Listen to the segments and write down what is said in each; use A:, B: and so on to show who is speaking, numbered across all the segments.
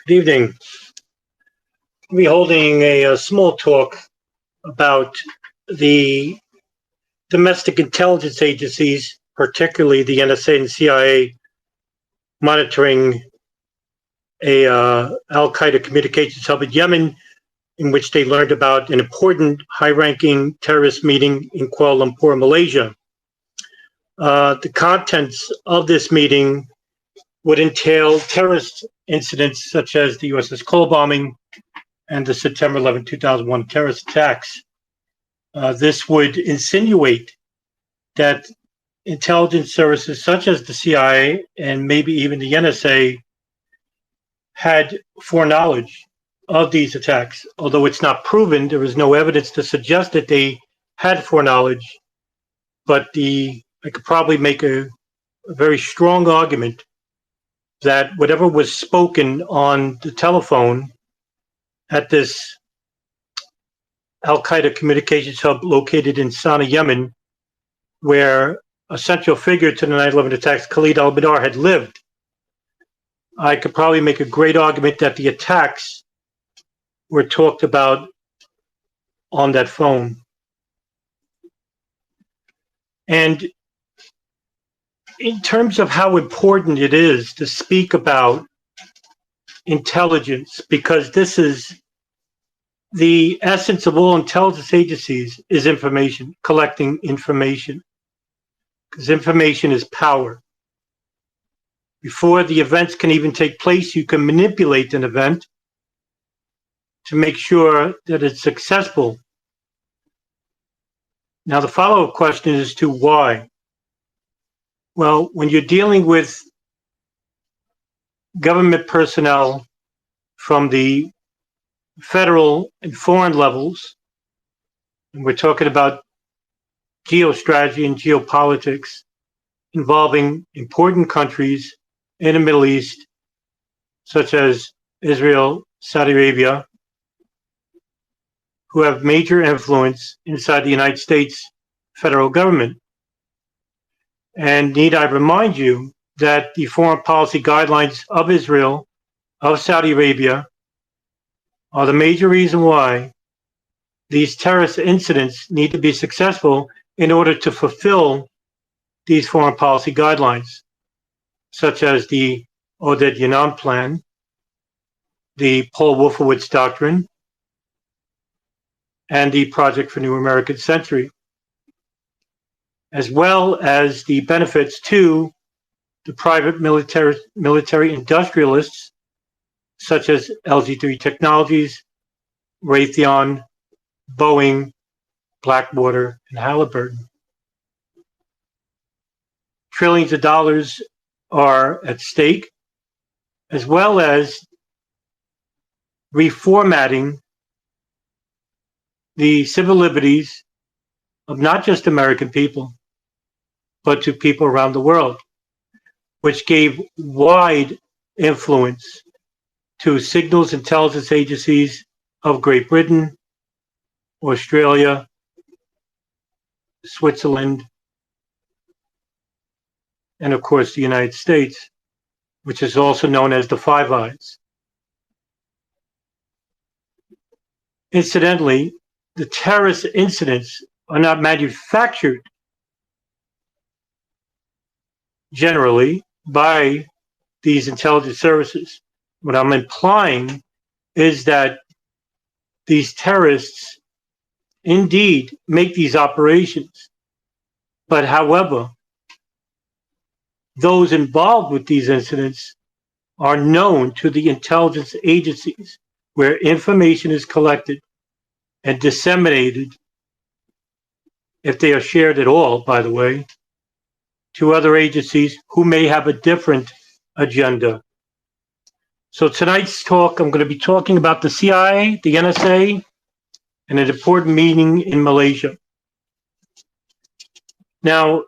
A: Good evening. We'll be holding a small talk about the domestic intelligence agencies, particularly the NSA and CIA, monitoring a Al-Qaeda communications hub in Yemen, in which they learned about an important high-ranking terrorist meeting in Kuala Lumpur, Malaysia. The contents of this meeting would entail terrorist incidents such as the USS Cole bombing and the September 11, 2001 terrorist attacks. This would insinuate that intelligence services such as the CIA and maybe even the NSA had foreknowledge of these attacks. Although it's not proven, there is no evidence to suggest that they had foreknowledge, but I could probably make a very strong argument that whatever was spoken on the telephone at this Al-Qaeda communications hub located in Sana'a, Yemen, where a central figure to the 9/11 attacks, Khalid al-Mihdhar, had lived, I could probably make a great argument that the attacks were talked about on that phone. And in terms of how important it is to speak about intelligence, because this is the essence of all intelligence agencies, is information, collecting information, because information is power. Before the events can even take place, you can manipulate an event to make sure that it's successful. Now, the follow-up question is to why? Well, when you're dealing with government personnel from the federal and foreign levels, and we're talking about geostrategy and geopolitics involving important countries in the Middle East, such as Israel, Saudi Arabia, who have major influence inside the United States federal government. And need I remind you that the foreign policy guidelines of Israel, of Saudi Arabia, are the major reason why these terrorist incidents need to be successful in order to fulfill these foreign policy guidelines, such as the Oded Yanan Plan, the Paul Wolfowitz Doctrine, and the Project for New American Century, as well as the benefits to the private military industrialists, such as LG3 Technologies, Raytheon, Boeing, Blackwater, and Halliburton. Trillions of dollars are at stake, as well as reformatting the civil liberties of not just American people, but to people around the world, which gave wide influence to signals intelligence agencies of Great Britain, Australia, Switzerland, and of course the United States, which is also known as the Five Eyes. Incidentally, the terrorist incidents are not manufactured generally by these intelligence services. What I'm implying is that these terrorists indeed make these operations, but however, those involved with these incidents are known to the intelligence agencies, where information is collected and disseminated, if they are shared at all, by the way, to other agencies who may have a different agenda. So tonight's talk, I'm going to be talking about the CIA, the NSA, and an important meeting in Malaysia. Now,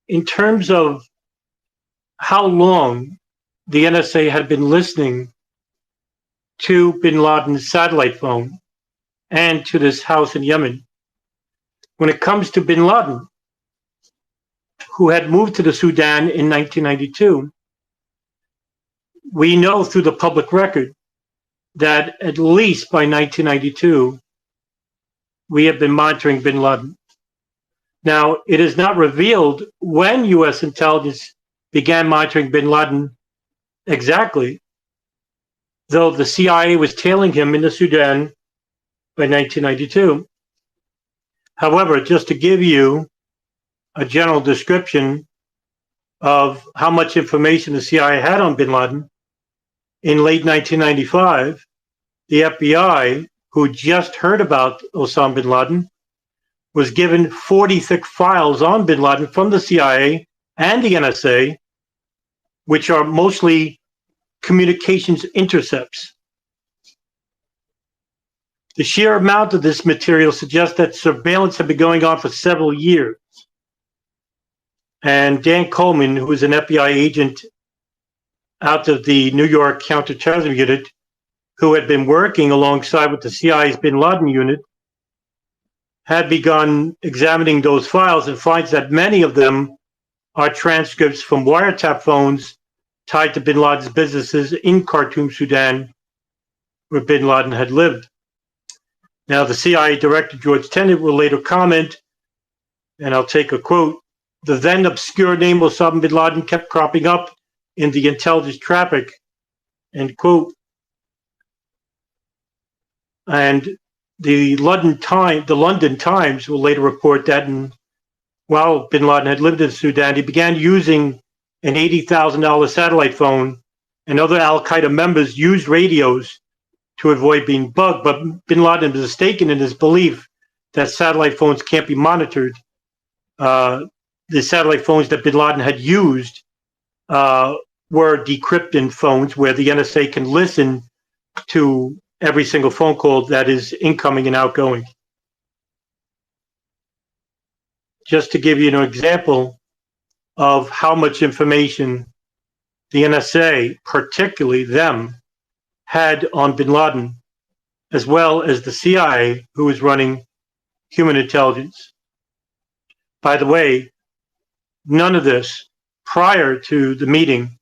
A: in terms of how long the NSA had been listening to bin Laden's satellite phone and to this house in Yemen, when it comes to bin Laden, who had moved to the Sudan in 1992, we know through the public record that at least by 1992, we have been monitoring bin Laden. Now, it is not revealed when U.S. intelligence began monitoring bin Laden exactly, though the CIA was tailing him in the Sudan by 1992. However, just to give you a general description of how much information the CIA had on bin Laden, in late 1995, the FBI, who just heard about Osama bin Laden, was given 40 thick files on bin Laden from the CIA and the NSA, which are mostly communications intercepts. The sheer amount of this material suggests that surveillance had been going on for several years. And Dan Coleman, who is an FBI agent out of the New York Counterterrorism Unit, who had been working alongside with the CIA's bin Laden unit, had begun examining those files and finds that many of them are transcripts from wiretap phones tied to bin Laden's businesses in Khartoum, Sudan, where bin Laden had lived. Now, the CIA Director, George Tenet, will later comment, and I'll take a quote, "The then obscure name Osama bin Laden kept cropping up in the intelligence traffic," end quote. And the London Times will later report that while bin Laden had lived in Sudan, he began using an $80,000 satellite phone, and other Al-Qaeda members used radios to avoid being bugged. But bin Laden was mistaken in his belief that satellite phones can't be monitored. The satellite phones that bin Laden had used were decrypted phones where the NSA can listen to every single phone call that is incoming and outgoing. Just to give you an example of how much information the NSA, particularly them, had on bin Laden, as well as the CIA, who was running human intelligence. By the way, none of this prior to the meeting,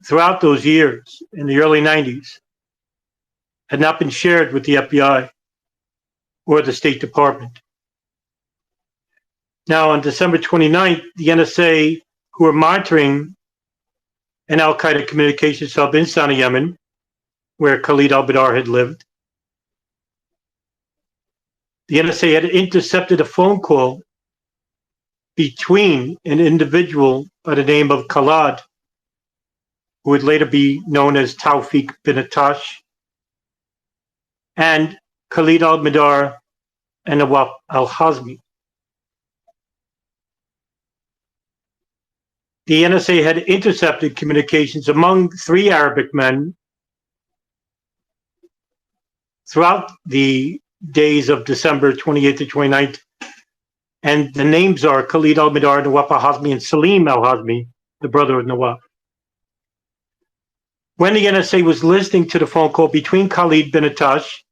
A: throughout those years in the early 90s, had not been shared with the FBI or the State Department. Now, on December 29th, the NSA, who were monitoring an Al-Qaeda communications hub in Sana'a, Yemen, where Khalid al-Mihdhar had lived, the NSA had intercepted a phone call between an individual by the name of Khalid, who would later be known as Tawfiq bin Attash, and Khalid al-Mihdhar and Nawaf al-Hazmi. The NSA had intercepted communications among three Arabic men throughout the days of December 28th to 29th, and the names are Khalid al-Mihdhar, Nawaf al-Hazmi, and Salim al-Hazmi, the brother of Nawaf. When the NSA was listening to the phone call between Khalid bin Attash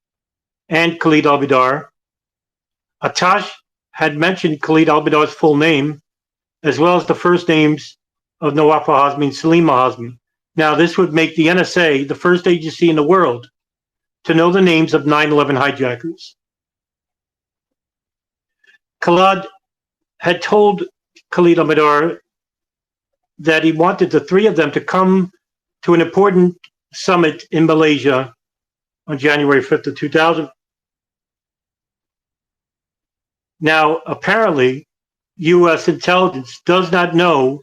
A: and Khalid al-Mihdhar, Attash had mentioned Khalid al-Mihdhar's full name, as well as the first names of Nawaf al-Hazmi and Salim al-Hazmi. Now, this would make the NSA the first agency in the world to know the names of 9/11 hijackers. Khalid had told Khalid al-Mihdhar that he wanted the three of them to come to an important summit in Malaysia on January 5th of 2000. Now, apparently, U.S. intelligence does not know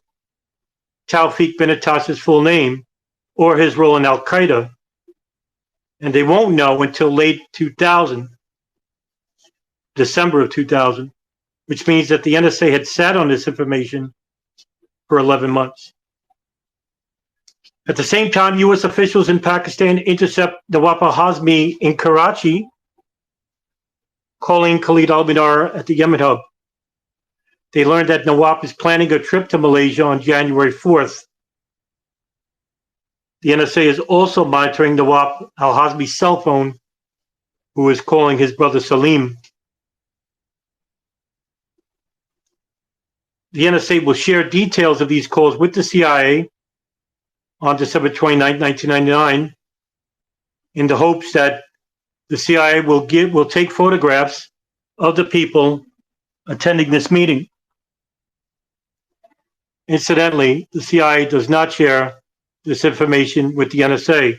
A: Tawfiq bin Attash's full name or his role in Al-Qaeda, and they won't know until late 2000, December of 2000, which means that the NSA had sat on this information for 11 months. At the same time, U.S. officials in Pakistan intercept Nawaf al-Hazmi in Karachi, calling Khalid al-Mihdhar at the Yemen hub. They learned that Nawaf is planning a trip to Malaysia on January 4th. The NSA is also monitoring Nawaf al-Hazmi's cell phone, who is calling his brother Salim. The NSA will share details of these calls with the CIA on December 29, 1999, in the hopes that the CIA will take photographs of the people attending this meeting. Incidentally, the CIA does not share this information with the NSA.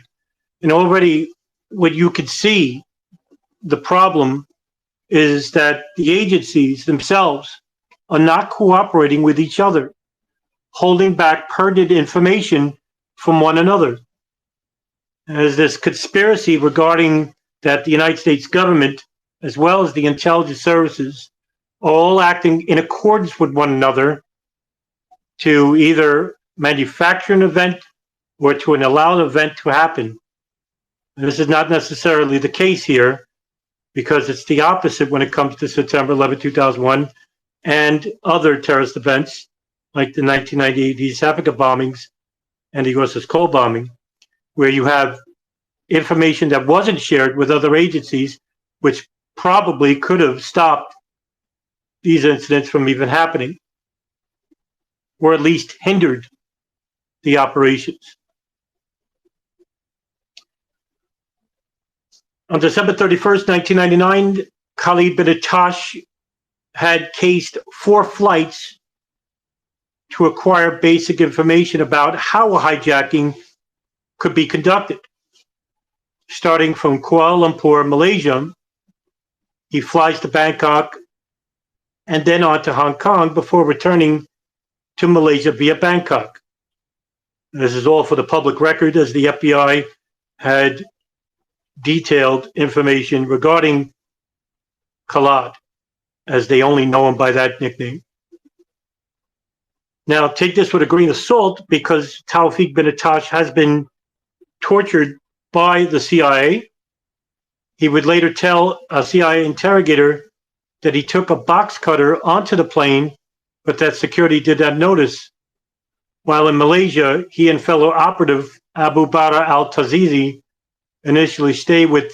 A: And already what you could see, the problem is that the agencies themselves are not cooperating with each other, holding back pertinent information from one another. There's this conspiracy regarding that the United States government, as well as the intelligence services, are all acting in accordance with one another to either manufacture an event or to allow an event to happen. This is not necessarily the case here, because it's the opposite when it comes to September 11, 2001, and other terrorist events like the 1998 East Africa bombings and the USS Cole bombing, where you have information that wasn't shared with other agencies, which probably could have stopped these incidents from even happening, or at least hindered the operations. On December 31st, 1999, Khalid bin Attash had cased 4 flights to acquire basic information about how a hijacking could be conducted. Starting from Kuala Lumpur, Malaysia, he flies to Bangkok and then on to Hong Kong before returning to Malaysia via Bangkok. This is all for the public record, as the FBI had detailed information regarding Khalid, as they only know him by that nickname. Now, take this with a grain of salt, because Tawfiq bin Attash has been tortured by the CIA. He would later tell a CIA interrogator that he took a box cutter onto the plane, but that security did not notice. While in Malaysia, he and fellow operative Abu Bakr al-Tazizi initially stayed with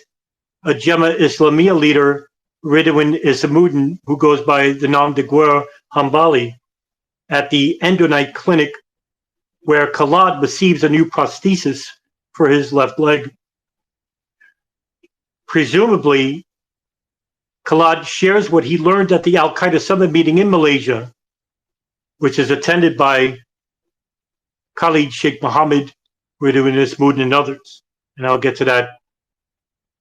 A: a Jemaah Islamiyah leader, Ridwan Isamuddin, who goes by the nom de guerre Hambali, at the Endonite clinic, where Khalid receives a new prosthesis for his left leg. Presumably, Khalid shares what he learned at the Al-Qaeda summit meeting in Malaysia, which is attended by Khalid Sheikh Mohammed, Ridwan Isamuddin, and others. And I'll get to that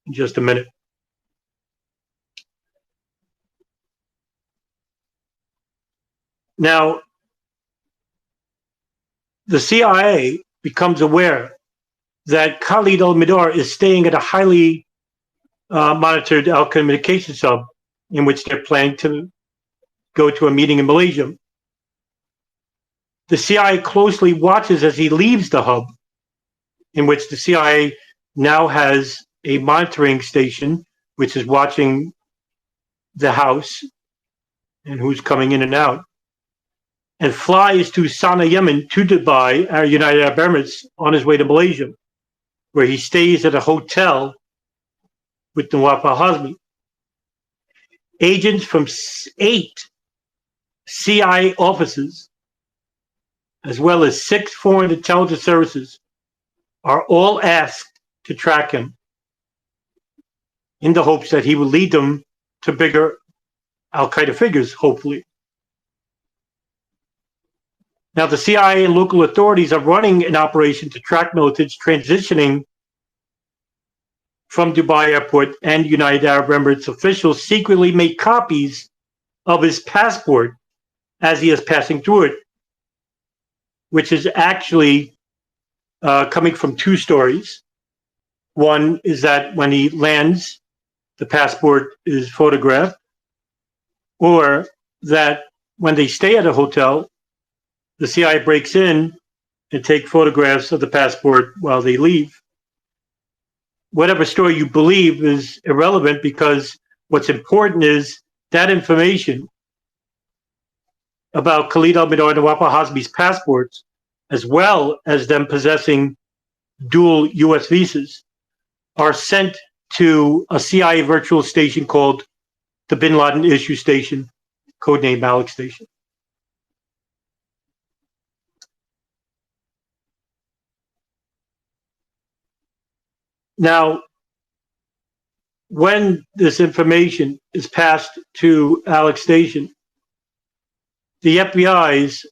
A: in just a minute. Now, the CIA becomes aware that Khalid al-Mihdhar is staying at a highly monitored communications hub in which they're planning to go to a meeting in Malaysia. The CIA closely watches as he leaves the hub, in which the CIA now has a monitoring station which is watching the house and who's coming in and out, and flies to Sana'a, Yemen, to Dubai, our United Arab Emirates, on his way to Malaysia, where he stays at a hotel with Nawaf al-Hazmi. Agents from 8 CIA offices, as well as 6 foreign intelligence services, are all asked to track him in the hopes that he will lead them to bigger Al-Qaeda figures, hopefully. Now, the CIA and local authorities are running an operation to track militants transitioning from Dubai Airport, and United Arab Emirates officials secretly make copies of his passport as he is passing through it, which is actually coming from 2 stories. One is that when he lands, the passport is photographed, or that when they stay at a hotel, the CIA breaks in and take photographs of the passport while they leave. Whatever story you believe is irrelevant, because what's important is that information about Khalid al-Mihdhar and Nawaf al-Hazmi's passports, as well as them possessing dual U.S. visas, are sent to a CIA virtual station called the Bin Laden Issue Station, codenamed Malik Station. Now, when this information is passed to Alex Station, the FBI's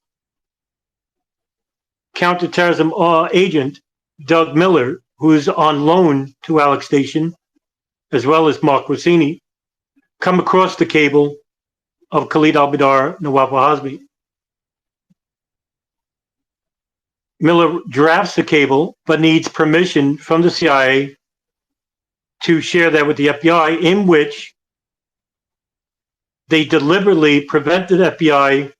A: counterterrorism agent, Doug Miller, who's on loan to Alex Station, as well as Mark Rossini, come across the cable of Khalid al-Mihdhar, Nawaf al-Hazmi. Miller drafts the cable, but needs permission from the CIA to share that with the FBI, in which they deliberately prevent the FBI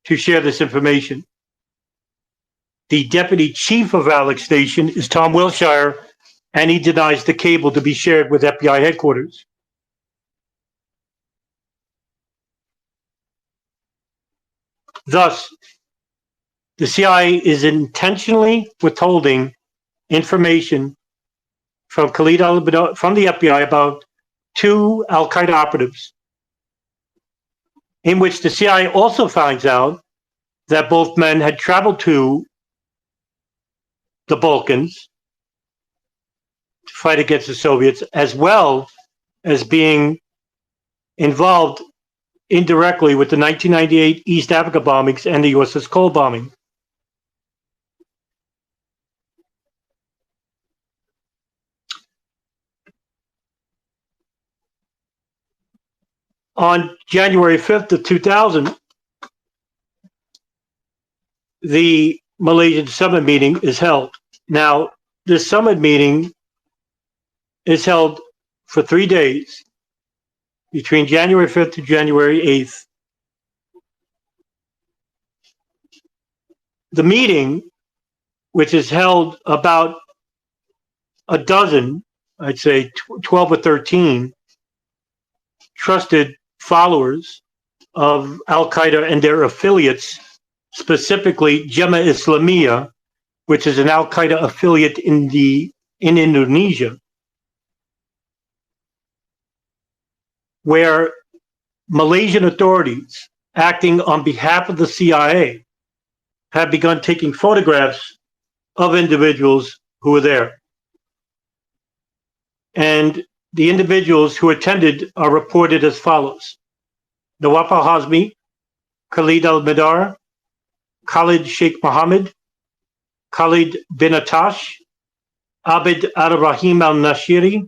A: to share this information. The deputy chief of Alex Station is Tom Wilshire, and he denies the cable to be shared with FBI headquarters. Thus, the CIA is intentionally withholding information from Khalid al-Mihdhar, from the FBI, about 2 Al-Qaeda operatives, in which the CIA also finds out that both men had traveled to the Balkans to fight against the Soviets, as well as being involved indirectly with the 1998 East Africa bombings and the USS Cole bombing. On January 5th of 2000, the Malaysian summit meeting is held. Now, this summit meeting is held for 3 days, between January 5th to January 8th. The meeting, which is held about a dozen, I'd say 12 or 13, trusted followers of Al-Qaeda and their affiliates, specifically Jemaah Islamiyah, which is an Al-Qaeda affiliate in Indonesia, where Malaysian authorities, acting on behalf of the CIA, have begun taking photographs of individuals who were there. And the individuals who attended are reported as follows: Nawaf al-Hazmi, Khalid al-Mihdhar, Khalid Sheikh Mohammed, Khalid bin Atash, Abid al-Rahim al-Nashiri,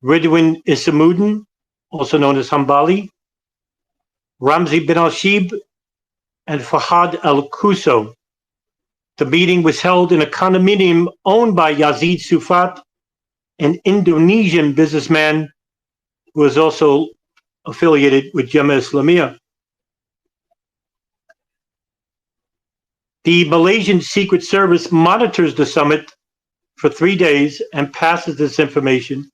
A: Ridwan Isamuddin, also known as Hambali, Ramzi bin al-Shib, and Fahad al-Kuso. The meeting was held in a condominium owned by Yazid Sufat, an Indonesian businessman who is also affiliated with Jemaah Islamiyah. The Malaysian Secret Service monitors the summit for 3 days and passes this information.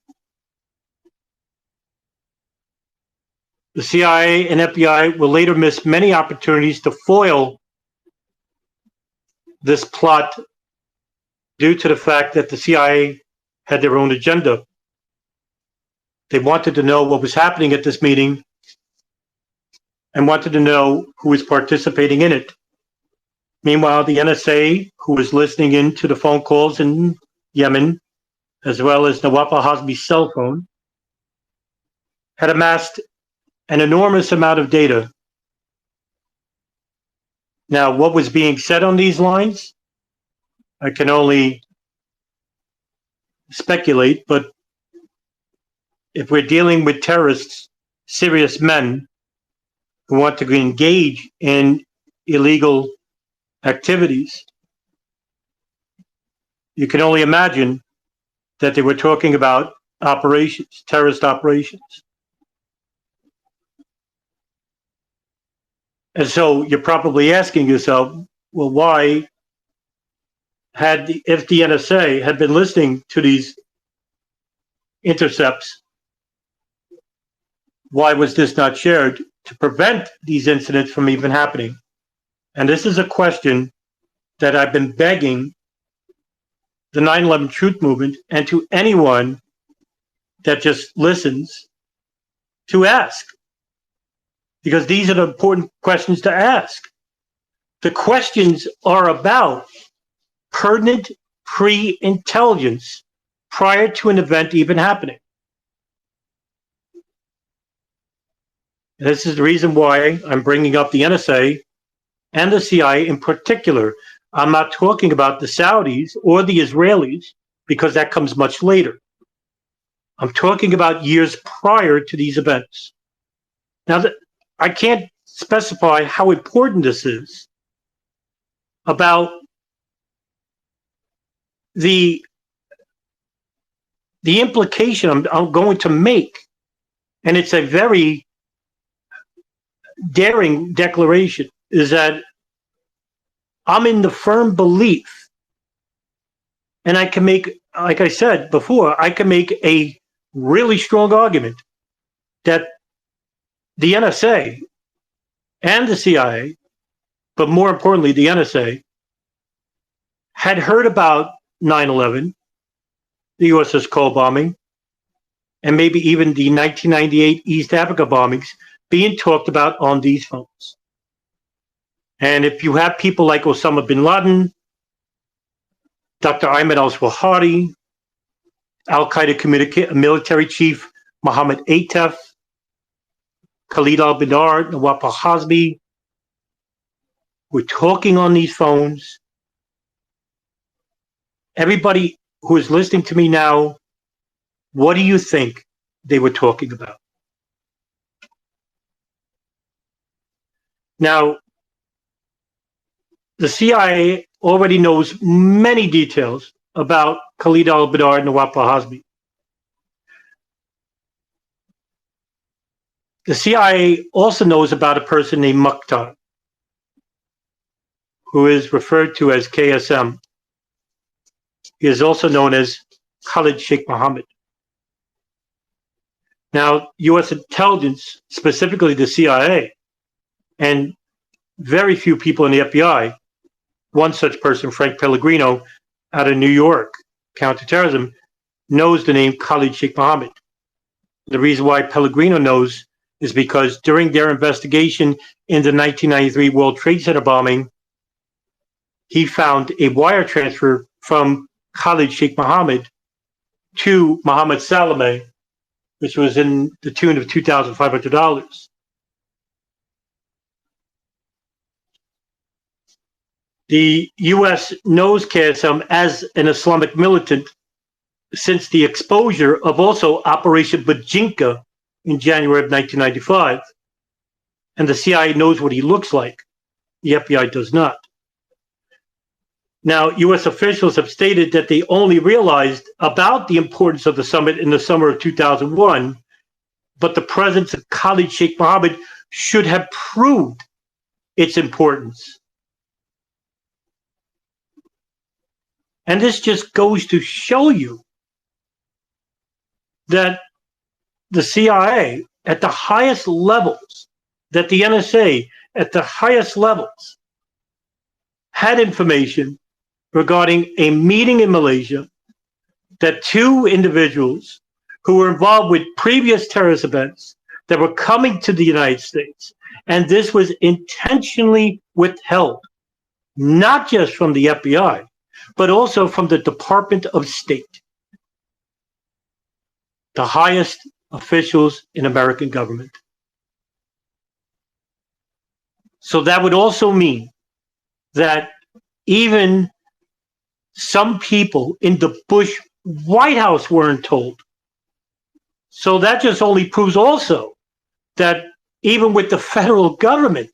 A: The CIA and FBI will later miss many opportunities to foil this plot due to the fact that the CIA had their own agenda. They wanted to know what was happening at this meeting and wanted to know who was participating in it. Meanwhile, the NSA, who was listening in to the phone calls in Yemen, as well as Nawaf al-Hazmi's cell phone, had amassed an enormous amount of data. Now, what was being said on these lines? I can only speculate, but if we're dealing with terrorists, serious men who want to engage in illegal activities, you can only imagine that they were talking about operations, terrorist operations. And so you're probably asking yourself, well, why if the NSA had been listening to these intercepts, why was this not shared to prevent these incidents from even happening? And this is a question that I've been begging the 9/11 Truth Movement and to anyone that just listens to ask, because these are the important questions to ask. The questions are about pertinent pre-intelligence prior to an event even happening. And this is the reason why I'm bringing up the NSA and the CIA in particular. I'm not talking about the Saudis or the Israelis because that comes much later. I'm talking about years prior to these events. Now, I can't specify how important this is about the implication I'm going to make, and it's a very daring declaration, is that I'm in the firm belief, and I can make, like I said before, I can make a really strong argument that the NSA and the CIA, but more importantly, the NSA, had heard about 9/11, the USS Cole bombing, and maybe even the 1998 East Africa bombings being talked about on these phones. And if you have people like Osama bin Laden, Dr. Ayman al-Zawahiri, Al-Qaeda military chief Mohammed Atef, Khalid al-Mihdhar, Nawaf al-Hazmi, we're talking on these phones. Everybody who is listening to me now, what do you think they were talking about? Now, the CIA already knows many details about Khalid al-Mihdhar and Nawaf al-Hazmi. The CIA also knows about a person named Mukhtar, who is referred to as KSM. He is also known as Khalid Sheikh Mohammed. Now, U.S. intelligence, specifically the CIA, and very few people in the FBI, one such person, Frank Pellegrino, out of New York, counterterrorism, knows the name Khalid Sheikh Mohammed. The reason why Pellegrino knows is because during their investigation in the 1993 World Trade Center bombing, he found a wire transfer from Khalid Sheikh Mohammed to Mohammed Salameh, which was in the tune of $2,500. The U.S. knows KSM as an Islamic militant since the exposure of also Operation Bajinka in January of 1995. And the CIA knows what he looks like. The FBI does not. Now, U.S. officials have stated that they only realized about the importance of the summit in the summer of 2001, but the presence of Khalid Sheikh Mohammed should have proved its importance. And this just goes to show you that the CIA at the highest levels, that the NSA at the highest levels had information regarding a meeting in Malaysia that two individuals who were involved with previous terrorist events that were coming to the United States, and this was intentionally withheld, not just from the FBI, but also from the Department of State, the highest officials in American government. So that would also mean that even some people in the Bush White House weren't told. So that just only proves also that even with the federal government,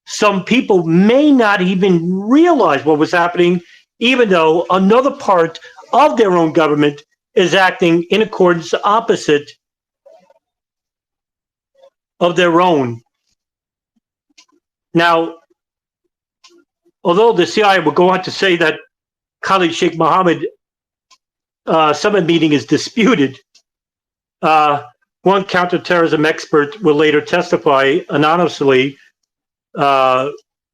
A: some people may not even realize what was happening, even though another part of their own government is acting in accordance opposite of their own. Now, although the CIA will go on to say that Khalid Sheikh Mohammed summit meeting is disputed, one counterterrorism expert will later testify anonymously.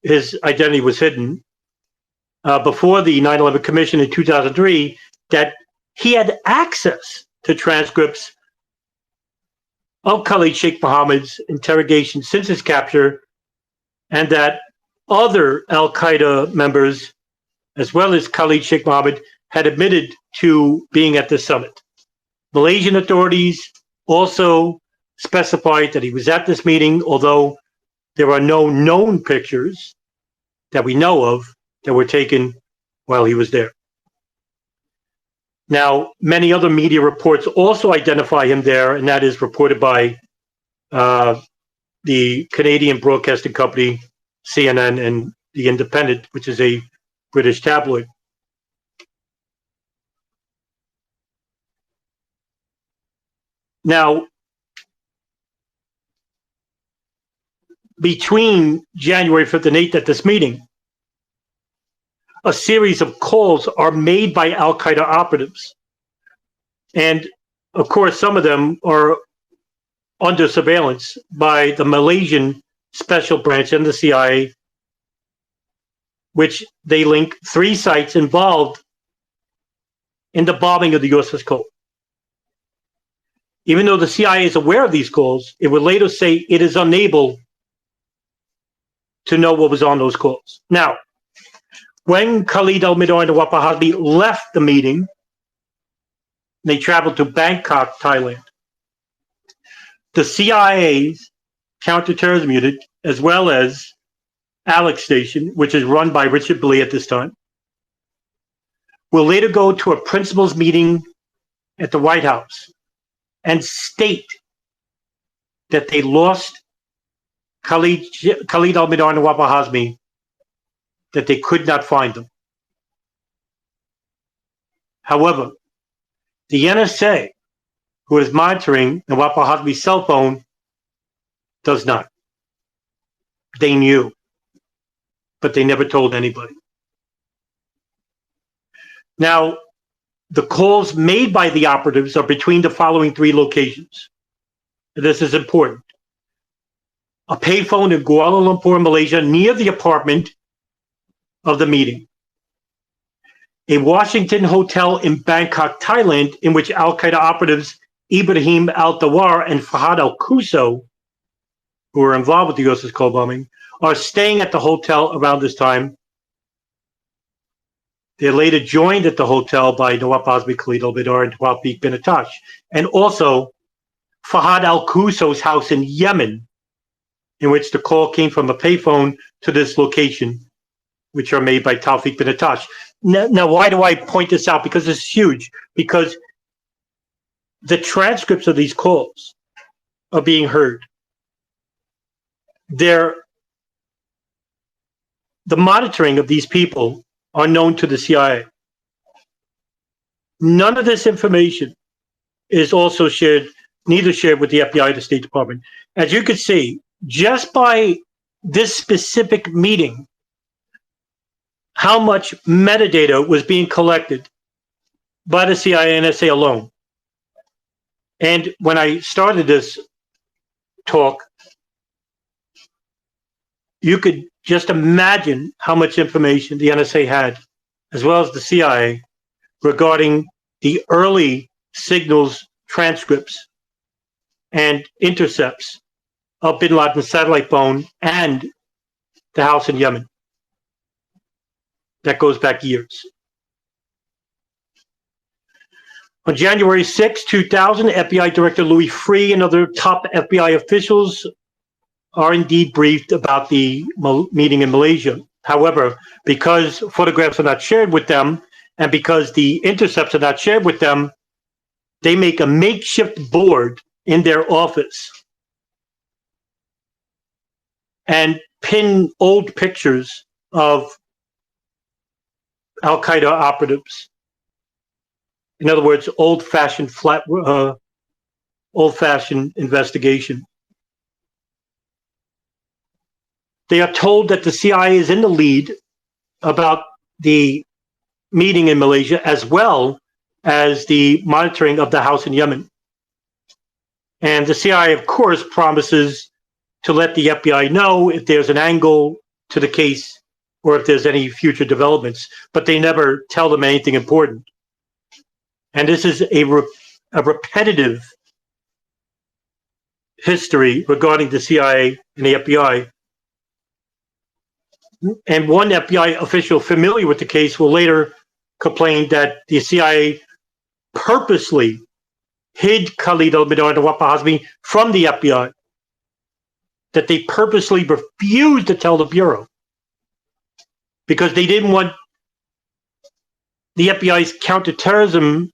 A: His identity was hidden before the 9/11 Commission in 2003, that he had access to transcripts of Khalid Sheikh Mohammed's interrogation since his capture, and that other Al-Qaeda members, as well as Khalid Sheikh Mohammed, had admitted to being at the summit. Malaysian authorities also specified that he was at this meeting, although there are no known pictures that we know of that were taken while he was there. Now, many other media reports also identify him there, and that is reported by the Canadian broadcasting company, CNN, and The Independent, which is a British tabloid. Now, between January 5th and 8th at this meeting, a series of calls are made by Al-Qaeda operatives. And of course, some of them are under surveillance by the Malaysian Special Branch and the CIA, which they link 3 sites involved in the bombing of the USS Cole. Even though the CIA is aware of these calls, it would later say it is unable to know what was on those calls. Now, when Khalid al-Mihdhar and Nawaf al-Hazmi left the meeting, they traveled to Bangkok, Thailand. The CIA's counterterrorism unit, as well as Alex Station, which is run by Richard Blee at this time, will later go to a principals meeting at the White House and state that they lost Khalid al-Mihdhar and Nawaf al-Hazmi, that they could not find them. However, the NSA, who is monitoring Nawaf al-Hazmi's cell phone, does not. They knew, but they never told anybody. Now, the calls made by the operatives are between the following 3 locations. This is important. A payphone in Kuala Lumpur, Malaysia, near the apartment of the meeting. A Washington hotel in Bangkok, Thailand, in which Al-Qaeda operatives Ibrahim al-Dawar and Fahad al-Quso, who were involved with the USS Cole bombing, are staying at the hotel around this time. They're later joined at the hotel by Nawaf al-Hazmi, Khalid al-Mihdhar, and Tawfiq bin Attash, and also Fahad al-Quso's house in Yemen, in which the call came from a payphone to this location, which are made by Tawfiq bin Attash. Now, why do I point this out? Because it's huge. Because the transcripts of these calls are being heard. The monitoring of these people are known to the CIA. None of this information is also shared, neither shared with the FBI or the State Department. As you can see, just by this specific meeting, how much metadata was being collected by the CIA and NSA alone. And when I started this talk, you could just imagine how much information the NSA had, as well as the CIA, regarding the early signals, transcripts, and intercepts of bin Laden's satellite phone and the house in Yemen. That goes back years. On January 6, 2000, FBI Director Louis Freeh and other top FBI officials are indeed briefed about the meeting in Malaysia. However, because photographs are not shared with them and because the intercepts are not shared with them, they make a makeshift board in their office and pin old pictures of Al-Qaeda operatives. In other words, old-fashioned investigation. They are told that the CIA is in the lead about the meeting in Malaysia, as well as the monitoring of the house in Yemen. And the CIA, of course, promises to let the FBI know if there's an angle to the case or if there's any future developments, but they never tell them anything important. And this is a repetitive history regarding the CIA and the FBI. And one FBI official familiar with the case will later complained that the CIA purposely hid Khalid al-Mihdhar and Nawaf al-Hazmi from the FBI, that they purposely refused to tell the Bureau because they didn't want the FBI's counterterrorism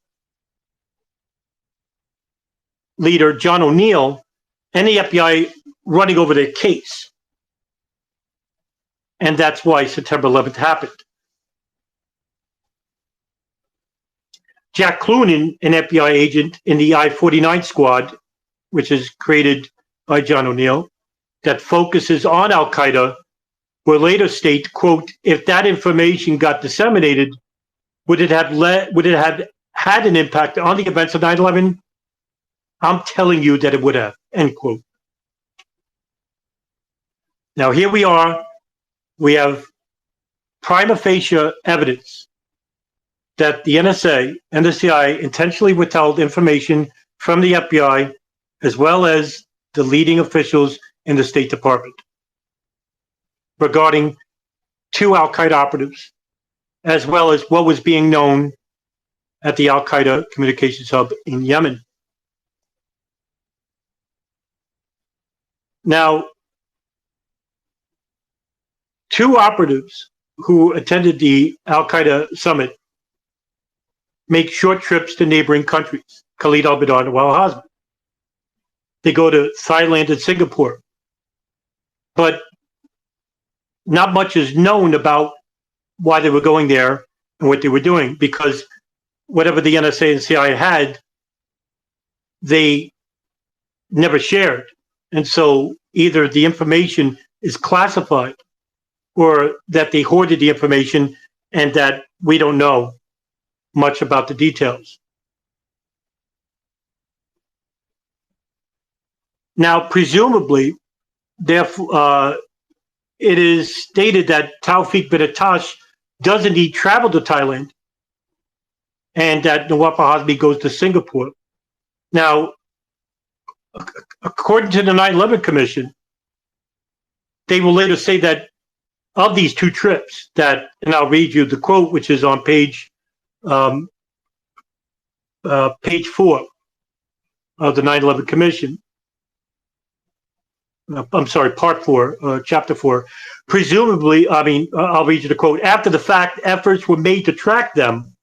A: leader, John O'Neill, and the FBI running over their case. And that's why September 11th happened. Jack Clunan, an FBI agent in the I-49 squad, which is created by John O'Neill, that focuses on Al-Qaeda, will later state, quote, if that information got disseminated, would it have had an impact on the events of 9/11? I'm telling you that it would have, end quote. Now here we are. We have prima facie evidence that the NSA and the CIA intentionally withheld information from the FBI as well as the leading officials in the State Department regarding two Al-Qaeda operatives, as well as what was being known at the Al-Qaeda communications hub in Yemen. Now, two operatives who attended the Al-Qaeda summit make short trips to neighboring countries, Khalid al-Mihdhar and Nawaf al-Hazmi. They go to Thailand and Singapore. But not much is known about why they were going there and what they were doing, because whatever the NSA and CIA had, they never shared. And so either the information is classified or that they hoarded the information and that we don't know much about the details. Now, presumably, therefore, it is stated that Tawfiq bin Attash does indeed travel to Thailand and that Nawaf al-Hazmi goes to Singapore. Now, according to the 9/11 Commission, they will later say that of these two trips, that, and I'll read you the quote, which is on page 4 of the 9/11 Commission. I'm sorry, part 4, chapter 4. Presumably, I'll read you the quote. After the fact, efforts were made to track them.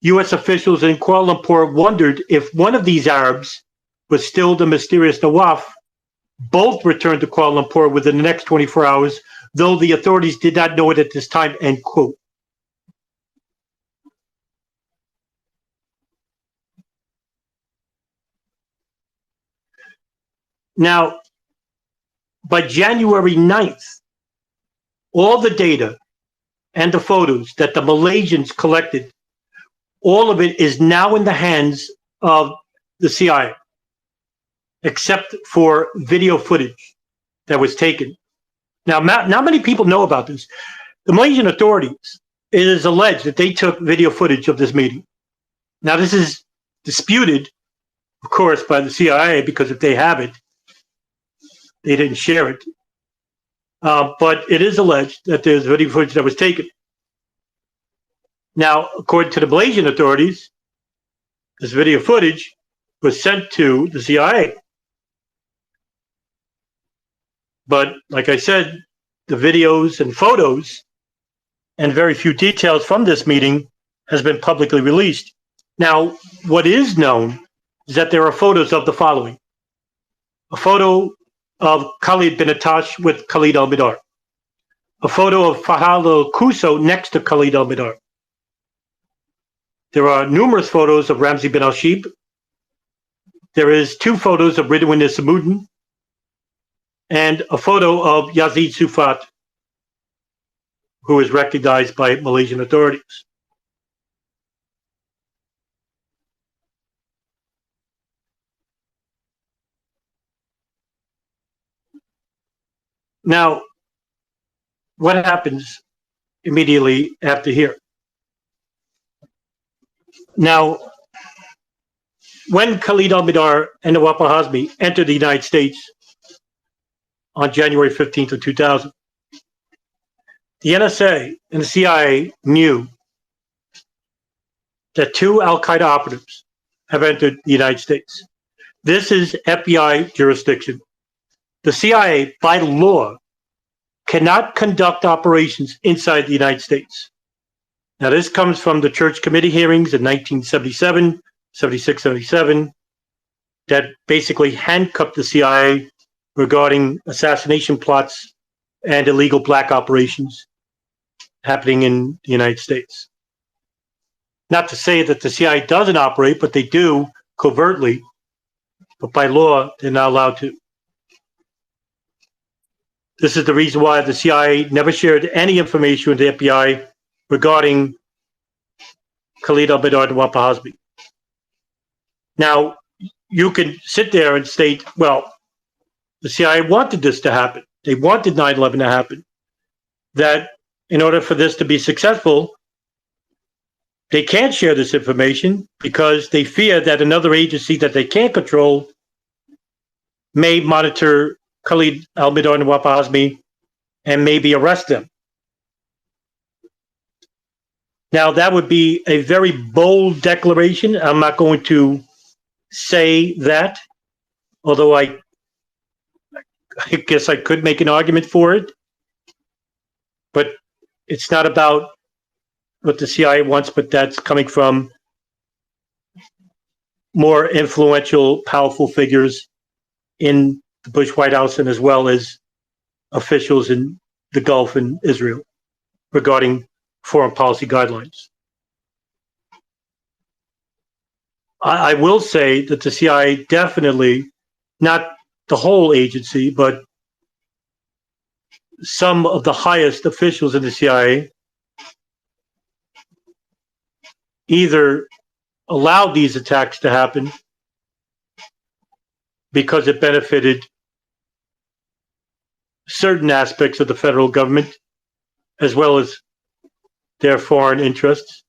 A: U.S. officials in Kuala Lumpur wondered if one of these Arabs was still the mysterious Nawaf. Both returned to Kuala Lumpur within the next 24 hours, though the authorities did not know it at this time, end quote. Now, by January 9th, all the data and the photos that the Malaysians collected, all of it is now in the hands of the CIA, except for video footage that was taken. Now, not many people know about this. The Malaysian authorities, it is alleged that they took video footage of this meeting. Now, this is disputed, of course, by the CIA, because if they have it, they didn't share it. But it is alleged that there's video footage that was taken. Now, according to the Malaysian authorities, this video footage was sent to the CIA. But like I said, the videos and photos and very few details from this meeting has been publicly released. Now, what is known is that there are photos of the following. A photo of Khalid bin Attash with Khalid al-Mihdhar. A photo of Fahad al-Quso next to Khalid al-Mihdhar. There are numerous photos of Ramzi bin al-Shib. There is 2 photos of Ridwan Isamuddin and a photo of Yazid Sufat, who is recognized by Malaysian authorities. Now, what happens immediately after here? Now, when Khalid al-Mihdhar and Nawaf al-Hazmi entered the United States on January 15th of 2000, the NSA and the CIA knew that 2 Al-Qaeda operatives have entered the United States. This is FBI jurisdiction. The CIA, by law, cannot conduct operations inside the United States. Now, this comes from the Church Committee hearings in 1977, 76, 77, that basically handcuffed the CIA regarding assassination plots and illegal black operations happening in the United States. Not to say that the CIA doesn't operate, but they do covertly, but by law, they're not allowed to. This is the reason why the CIA never shared any information with the FBI regarding Khalid al-Mihdhar and Nawaf al-Hazmi. Now, you can sit there and state, well, the CIA wanted this to happen. They wanted 9/11 to happen. That in order for this to be successful, they can't share this information because they fear that another agency that they can't control may monitor Khalid al-Mihdhar and Nawaf al-Hazmi and maybe arrest them. Now, that would be a very bold declaration. I'm not going to say that, although I guess I could make an argument for it. But it's not about what the CIA wants, but that's coming from more influential, powerful figures in the Bush White House and as well as officials in the Gulf and Israel regarding foreign policy guidelines. I will say that the CIA definitely, not the whole agency, but some of the highest officials in the CIA either allowed these attacks to happen because it benefited certain aspects of the federal government as well as their foreign interests.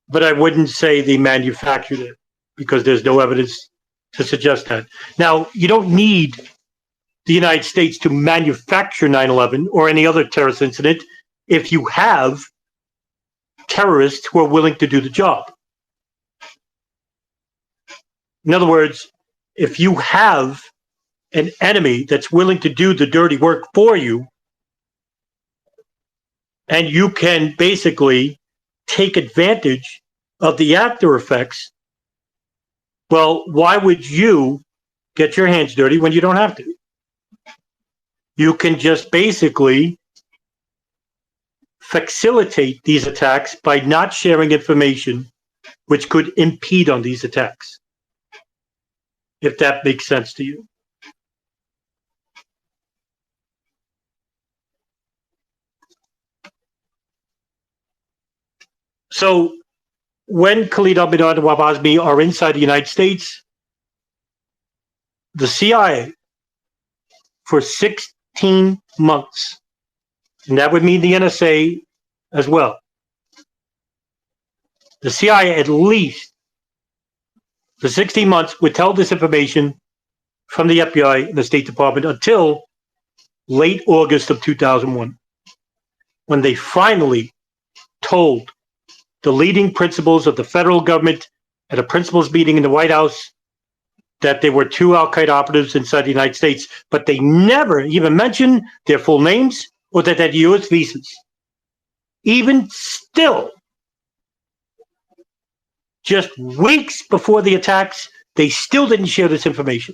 A: But I wouldn't say they manufactured it because there's no evidence to suggest that. Now, you don't need the United States to manufacture 9/11 or any other terrorist incident if you have terrorists who are willing to do the job. In other words, if you have an enemy that's willing to do the dirty work for you, and you can basically take advantage of the after effects, well, why would you get your hands dirty when you don't have to? You can just basically facilitate these attacks by not sharing information which could impede on these attacks, if that makes sense to you. So when Khalid al-Mihdhar and Nawaf al-Hazmi are inside the United States, the CIA for 16 months, and that would mean the NSA as well, the CIA at least for 16 months withheld this information from the FBI and the State Department until late August of 2001, when they finally told the leading principals of the federal government at a principals meeting in the White House that there were 2 Al-Qaeda operatives inside the United States, but they never even mentioned their full names or that they had U.S. visas. Even still, just weeks before the attacks, they still didn't share this information.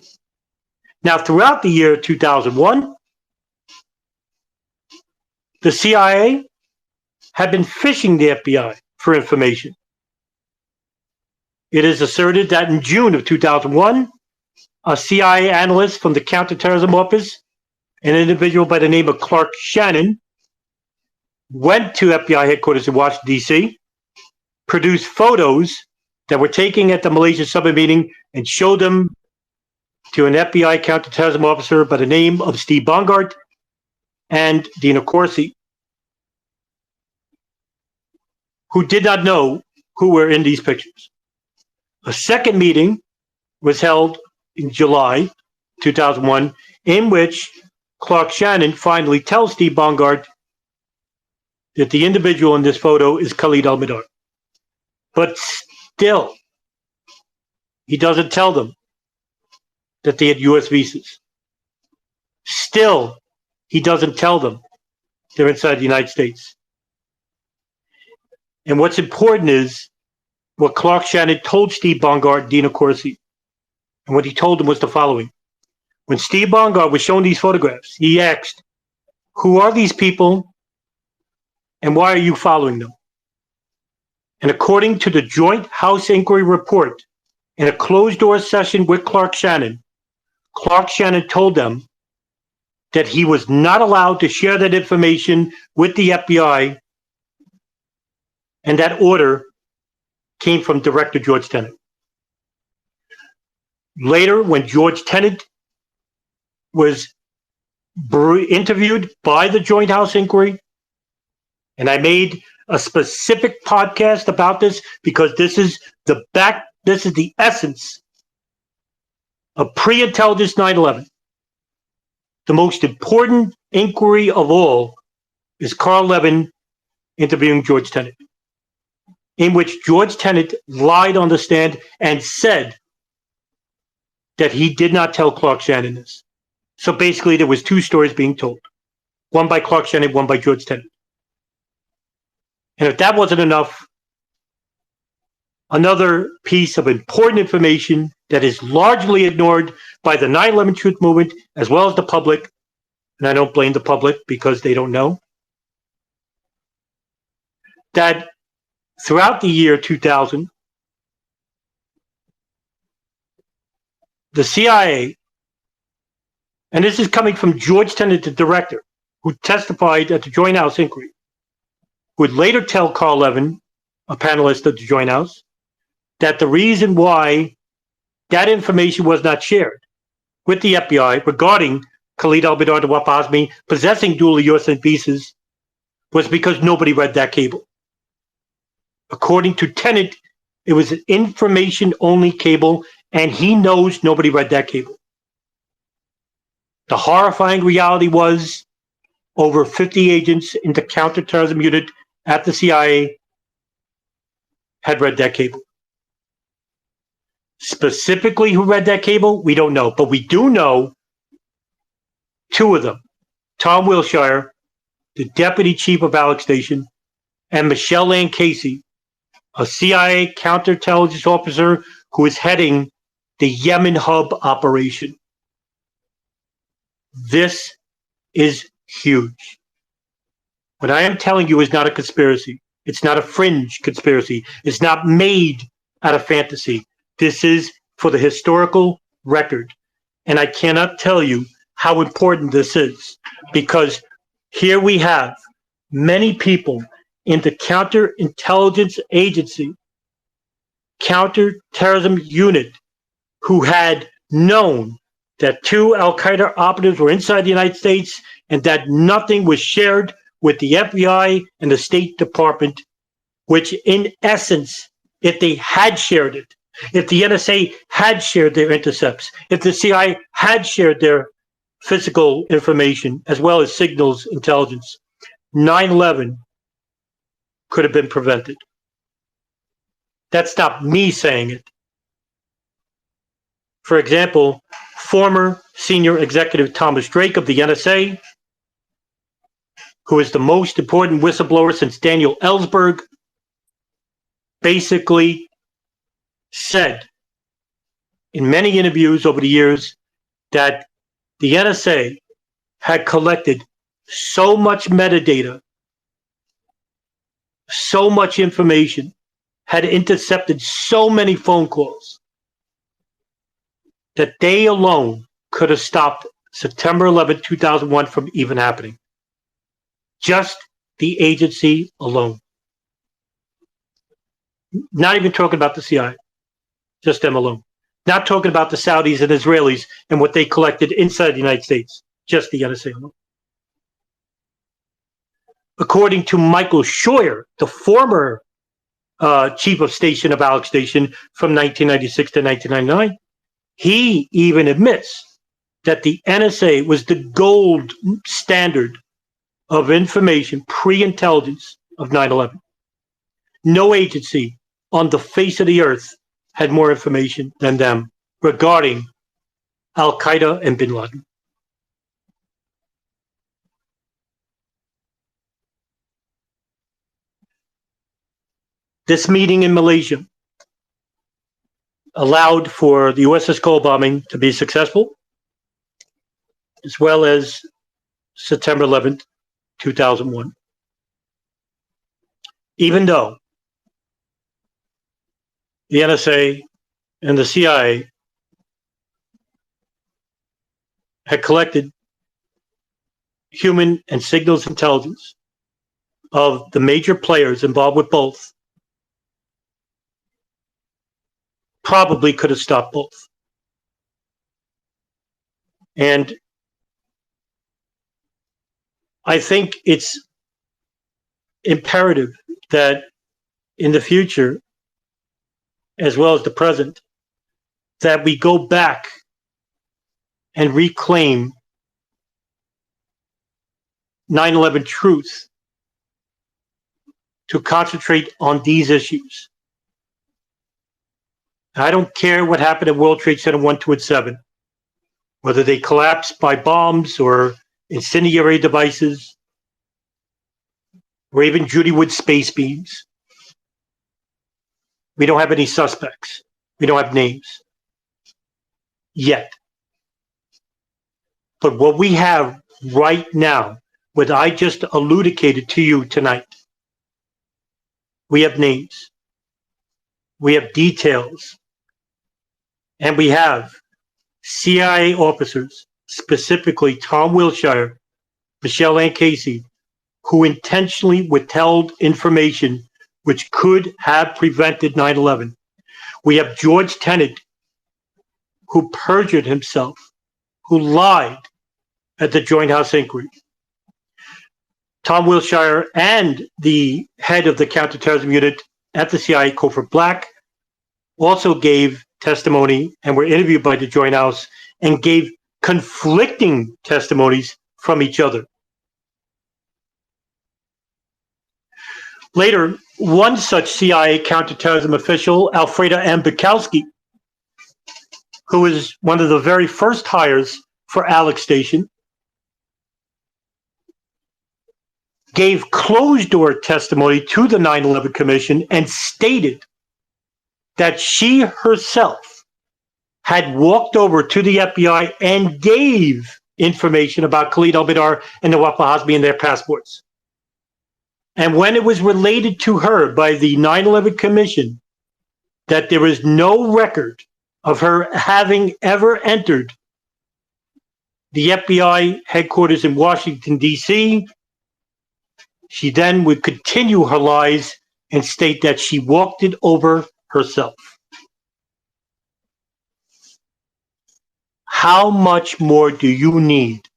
A: Now, throughout the year 2001, the CIA had been phishing the FBI for information. It is asserted that in June of 2001, a CIA analyst from the Counterterrorism Office, an individual by the name of Clark Shannon, went to FBI headquarters in Washington, D.C., produced photos that were taken at the Malaysia Summit meeting and showed them to an FBI counterterrorism officer by the name of Steve Bongard and Dina Corsi, who did not know who were in these pictures. A second meeting was held in July 2001, in which Clark Shannon finally tells Steve Bongard that the individual in this photo is Khalid al-Mihdhar. But still, he doesn't tell them that they had U.S. visas. Still, he doesn't tell them they're inside the United States. And what's important is what Clark Shannon told Steve Bongard and Dina Corsi. And what he told them was the following. When Steve Bongard was shown these photographs, he asked, who are these people and why are you following them? And according to the Joint House Inquiry Report, in a closed-door session with Clark Shannon told them that he was not allowed to share that information with the FBI, and that order came from Director George Tenet. Later, when George Tenet was interviewed by the Joint House Inquiry, and I made a specific podcast about this because this is the essence of pre-intelligence 9/11. The most important inquiry of all is Carl Levin interviewing George Tenet, in which George Tenet lied on the stand and said that he did not tell Clark Shannon this. So basically, there was two stories being told, one by Clark Shannon, one by George Tenet. And if that wasn't enough, another piece of important information that is largely ignored by the 9/11 Truth Movement, as well as the public, and I don't blame the public because they don't know, that throughout the year 2000, the CIA, and this is coming from George Tenet, the director, who testified at the Joint House Inquiry, would later tell Carl Levin, a panelist at the Joint House, that the reason why that information was not shared with the FBI regarding Khalid al-Mihdhar and Nawaf Hazmi possessing dual U.S. visas was because nobody read that cable. According to Tenet, it was an information-only cable, and he knows nobody read that cable. The horrifying reality was over 50 agents in the counterterrorism unit at the CIA had read that cable. Specifically who read that cable, we don't know. But we do know two of them. Tom Wilshire, the deputy chief of Alex Station, and Michelle Land Casey, a CIA counterintelligence officer who is heading the Yemen hub operation. This is huge. What I am telling you is not a conspiracy. It's not a fringe conspiracy. It's not made out of fantasy. This is for the historical record. And I cannot tell you how important this is, because here we have many people in the counterintelligence agency, counterterrorism unit, who had known that two Al-Qaeda operatives were inside the United States and that nothing was shared with the FBI and the State Department, which in essence, if they had shared it, if the NSA had shared their intercepts, if the CIA had shared their physical information as well as signals intelligence, 9/11 could have been prevented. That's not me saying it. For example, former senior executive Thomas Drake of the NSA, who is the most important whistleblower since Daniel Ellsberg, basically said in many interviews over the years that the NSA had collected so much metadata, so much information, had intercepted so many phone calls, that they alone could have stopped September 11, 2001 from even happening. Just the agency alone. Not even talking about the CIA, just them alone. Not talking about the Saudis and Israelis and what they collected inside the United States, just the NSA alone. According to Michael Scheuer, the former chief of station of Alex Station from 1996 to 1999, he even admits that the NSA was the gold standard of information pre-intelligence of 9/11. No agency on the face of the earth had more information than them regarding Al-Qaeda and bin Laden. This meeting in Malaysia allowed for the USS Cole bombing to be successful, as well as September 11th, 2001. Even though the NSA and the CIA had collected human and signals intelligence of the major players involved with both, probably could have stopped both. And I think it's imperative that in the future, as well as the present, that we go back and reclaim 9/11 truth to concentrate on these issues. I don't care what happened at World Trade Center 1, 2, and 7, whether they collapsed by bombs or incendiary devices, or even Judy Wood space beams. We don't have any suspects. We don't have names yet. But what we have right now, what I just elucidated to you tonight, we have names, we have details, and we have CIA officers, specifically Tom Wilshire, Michelle Ann Casey, who intentionally withheld information which could have prevented 9/11. We have George Tenet, who perjured himself, who lied at the Joint House inquiry. Tom Wilshire and the head of the counterterrorism unit at the CIA, Cofer Black, also gave testimony and were interviewed by the Joint House and gave conflicting testimonies from each other. Later, one such CIA counterterrorism official, Alfreda M. Bukowski, who was one of the very first hires for Alex Station, gave closed-door testimony to the 9/11 Commission and stated that she herself had walked over to the FBI and gave information about Khalid al-Mihdhar and Nawaf al-Hazmi and their passports. And when it was related to her by the 9/11 Commission that there is no record of her having ever entered the FBI headquarters in Washington, D.C., she then would continue her lies and state that she walked it over herself. How much more do you need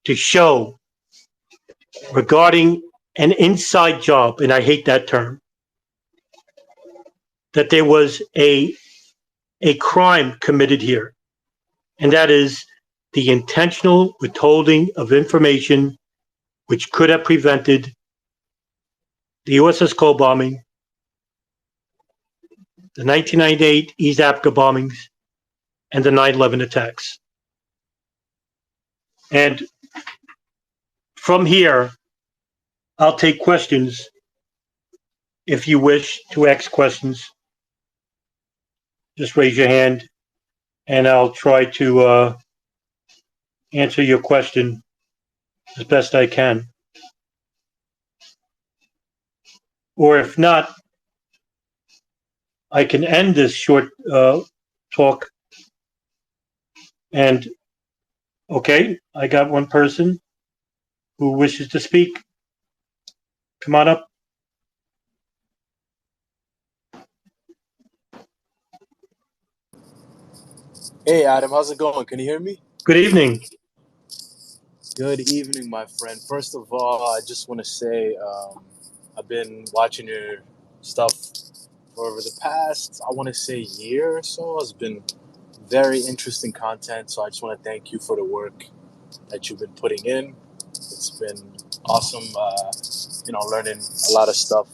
A: to show regarding an inside job, and I hate that term, that there was a crime committed here, and that is the intentional withholding of information which could have prevented the USS Cole bombing, the 1998 East Africa bombings, and the 9/11 attacks. And from here, I'll take questions if you wish to ask questions. Just raise your hand and I'll try to answer your question as best I can. Or if not, I can end this short talk. And okay, I got one person who wishes to speak. Come on up.
B: Hey, Adam, how's it going? Can you hear me?
A: Good evening.
B: Good evening, my friend. First of all, I just want to say I've been watching your stuff for over the past, I want to say, year or so. It's been very interesting content, so I just want to thank you for the work that you've been putting in. It's been awesome, learning a lot of stuff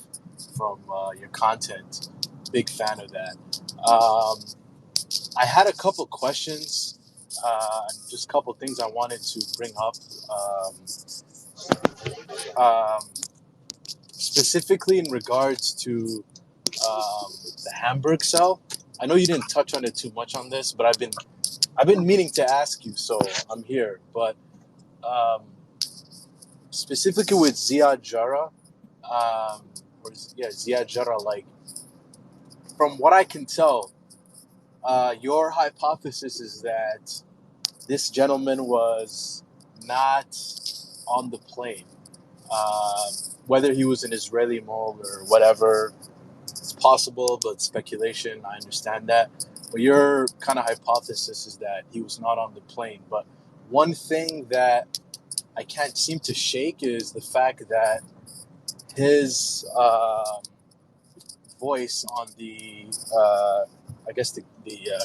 B: from your content. Big fan of that. I had a couple questions, and just a couple things I wanted to bring up. Um, um, Specifically in regards to the Hamburg cell. I know you didn't touch on it too much on this, but I've been meaning to ask you, so I'm here. But um, specifically with Ziad Jarrah, Ziad Jarrah, like from what I can tell, your hypothesis is that this gentleman was not on the plane. Um, Whether he was an Israeli mole or whatever, it's possible, but speculation. I understand that. But your kind of hypothesis is that he was not on the plane. But one thing that I can't seem to shake is the fact that his voice on the, I guess the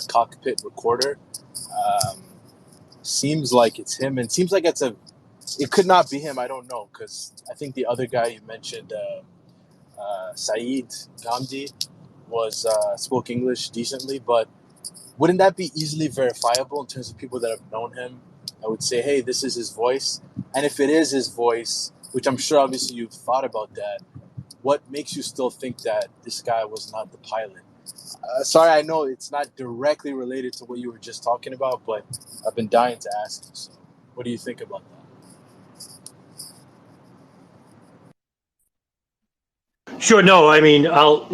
B: cockpit recorder, um, seems like it's him, and seems like it could not be him. I don't know, because I think the other guy you mentioned, Saeed Ghamdi, was spoke English decently, but wouldn't that be easily verifiable in terms of people that have known him? I would say, hey, this is his voice, and if it is his voice, which I'm sure obviously you've thought about that, what makes you still think that this guy was not the pilot? Sorry, I know it's not directly related to what you were just talking about, but I've been dying to ask you. So, what do you think about that?
A: Sure. No, I mean,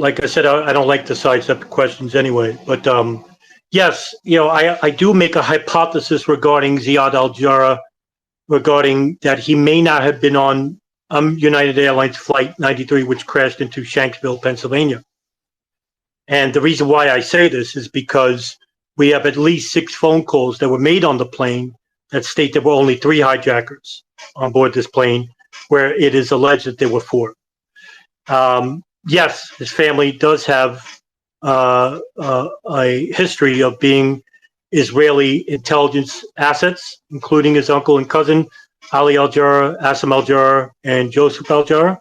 A: like I said, I don't like to sidestep the questions anyway. But yes, I do make a hypothesis regarding Ziad Al Jarrah, regarding that he may not have been on United Airlines Flight 93, which crashed into Shanksville, Pennsylvania. And the reason why I say this is because we have at least 6 phone calls that were made on the plane that state there were only 3 hijackers on board this plane, where it is alleged that there were 4. Yes, his family does have a history of being Israeli intelligence assets, including his uncle and cousin, Ali Al Jarrah, Asim Al Jarrah, and Joseph Al Jarrah.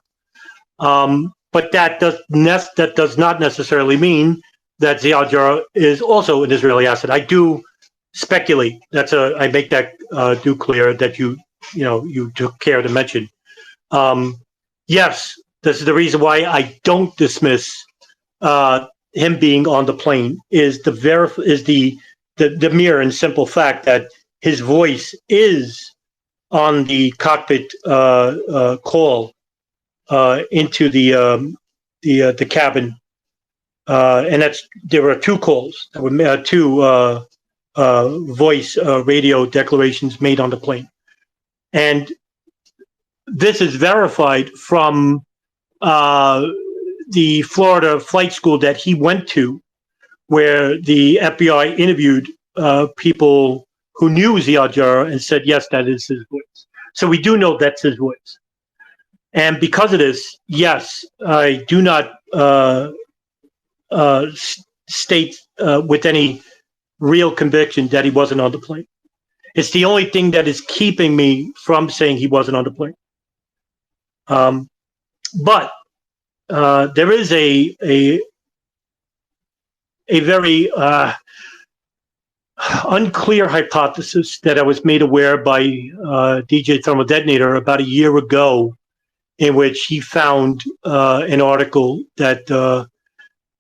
A: But that does not necessarily mean that Ziad Jarrah is also an Israeli asset. I do speculate. I make that do clear that you took care to mention. Yes, this is the reason why I don't dismiss him being on the plane. Is the mere and simple fact that his voice is on the cockpit call into the cabin, and there were 2 calls. There were 2 voice radio declarations made on the plane, and this is verified from the Florida flight school that he went to, where the FBI interviewed people who knew Ziad Jarrah and said, yes, that is his voice. So we do know that's his voice. And because of this, yes, I do not state with any real conviction that he wasn't on the plane. It's the only thing that is keeping me from saying he wasn't on the plane. But there is a very unclear hypothesis that I was made aware by DJ Thermal Detonator about a year ago, in which he found an article that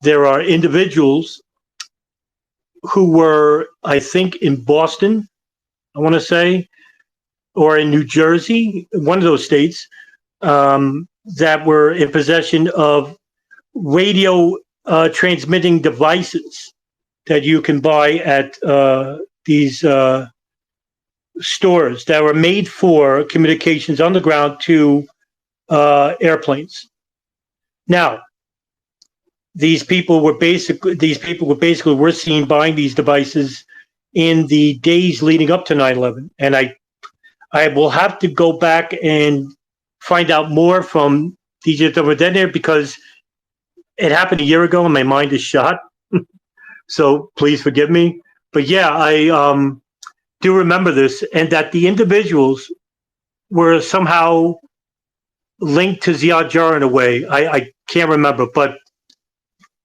A: there are individuals who were, I think, in Boston, I want to say, or in New Jersey, one of those states, that were in possession of radio transmitting devices that you can buy at these stores that were made for communications on the ground to airplanes. Now, these people were basically seen buying these devices in the days leading up to 9/11, and I will have to go back and find out more from DJ Thermodetonator, because it happened a year ago and my mind is shot. So please forgive me. But yeah, I do remember this, and that the individuals were somehow linked to Ziad Jarrah in a way. I can't remember, but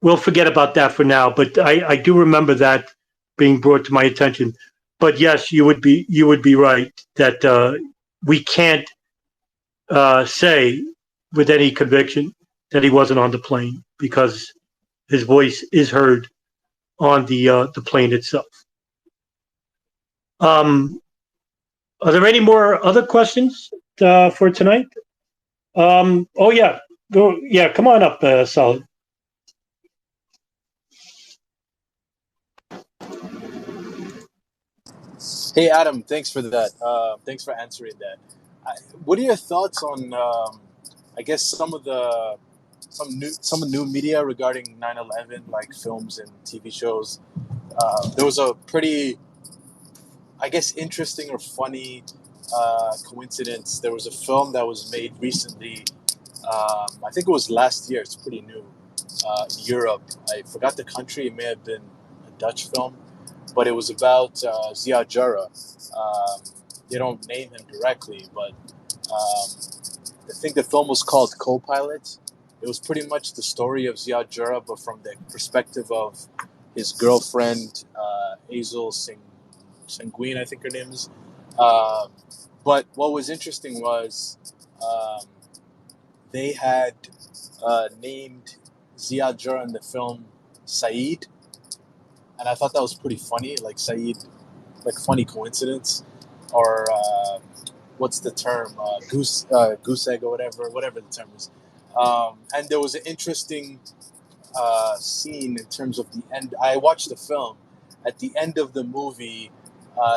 A: we'll forget about that for now. But I do remember that being brought to my attention. But yes, you would be right that we can't say with any conviction that he wasn't on the plane because his voice is heard on the plane itself. Are there any more other questions for tonight? Oh yeah, go yeah. Come on up, Solid.
B: Hey Adam, thanks for that. Thanks for answering that. What are your thoughts on, I guess, some new media regarding 9/11, like films and TV shows? There was a pretty, I guess, interesting or funny coincidence. There was a film that was made recently. I think it was last year. It's pretty new. In Europe, I forgot the country. It may have been a Dutch film, but it was about Ziad Jarrah. Um, they don't name him directly, but I think the film was called Co-Pilot. It was pretty much the story of Ziad Jarrah, but from the perspective of his girlfriend, Hazel Sanguine, I think her name is. Um, but what was interesting was um, they had named Ziad Jarrah in the film Saeed, and I thought that was pretty funny. Like Saeed, like funny coincidence, or what's the term? Goose egg or whatever the term is. And there was an interesting scene in terms of the end. I watched the film. At the end of the movie,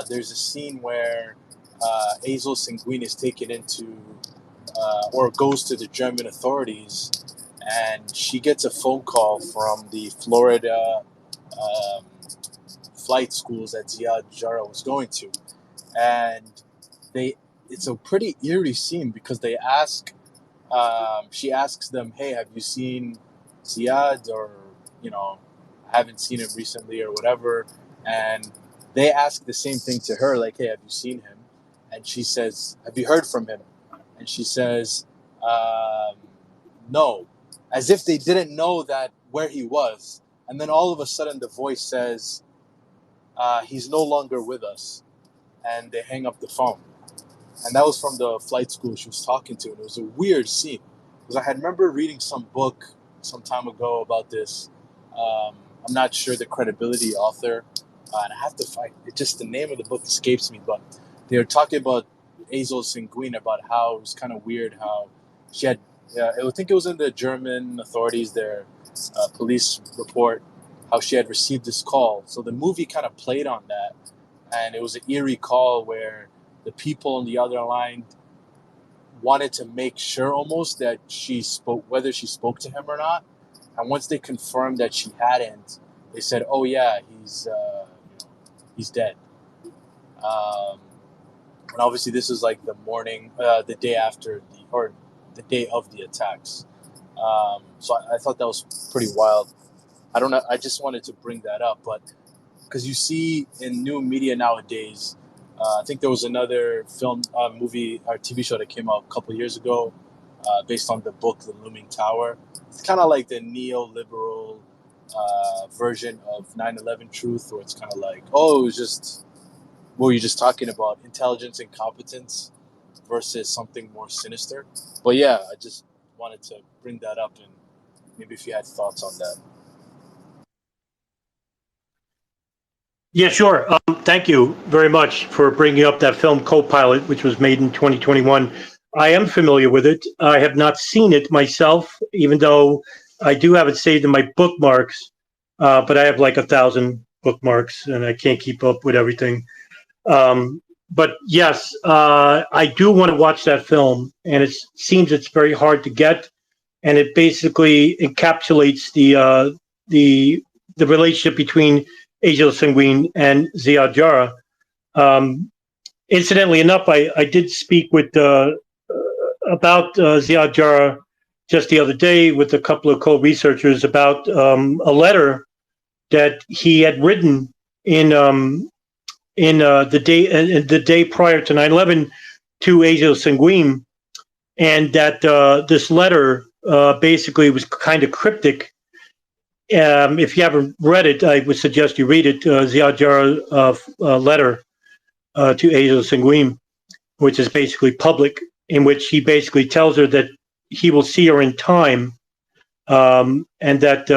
B: there's a scene where Hazel Sanguine is taken into or goes to the German authorities, and she gets a phone call from the Florida um, flight schools that Ziad Jarrah was going to, and they it's a pretty eerie scene because they ask she asks them, hey, have you seen Ziad, or I haven't seen him recently or whatever, and they ask the same thing to her, like, hey, have you seen him? And she says, have you heard from him? And she says, um, no, as if they didn't know that where he was. And then all of a sudden the voice says, he's no longer with us, and they hang up the phone. And that was from the flight school she was talking to, and it was a weird scene because I had remember reading some book some time ago about this. I'm not sure the credibility author, and I have to find it. Just the name of the book escapes me, but they were talking about Hazel Sanguine, about how it was kind of weird how she had. I think it was in the German authorities, their police report, how she had received this call. So the movie kind of played on that, and it was an eerie call where the people on the other line wanted to make sure almost that she spoke, whether she spoke to him or not. And once they confirmed that she hadn't, they said, "Oh yeah, he's dead." Um, and obviously, this is like the morning, the day after or the day of the attacks. So I thought that was pretty wild. I don't know. I just wanted to bring that up, but because you see in new media nowadays, I think there was another film, movie, or TV show that came out a couple of years ago, based on the book The Looming Tower. It's kind of like the neoliberal version of 9/11 Truth, where it's kind of like, oh, it was just what were you just talking about, intelligence and competence versus something more sinister. But yeah, I just wanted to bring that up, and maybe if you had thoughts on that.
A: Yeah, sure. Thank you very much for bringing up that film Co-Pilot, which was made in 2021. I am familiar with it. I have not seen it myself, even though I do have it saved in my bookmarks. But I have like 1,000 bookmarks, and I can't keep up with everything. But yes, I do want to watch that film, and it seems it's very hard to get, and it basically encapsulates the relationship between Hazel Sanguine and Ziad Jarrah. Incidentally enough, I did speak with about Ziad Jarrah just the other day with a couple of co-researchers about a letter that he had written in the day prior to 9/11 to Asia Sanguine, and that this letter basically was kind of cryptic. If you haven't read it, I would suggest you read it. Ziad Jarrah's letter to Asia Sanguine, which is basically public, in which he basically tells her that he will see her in time, and that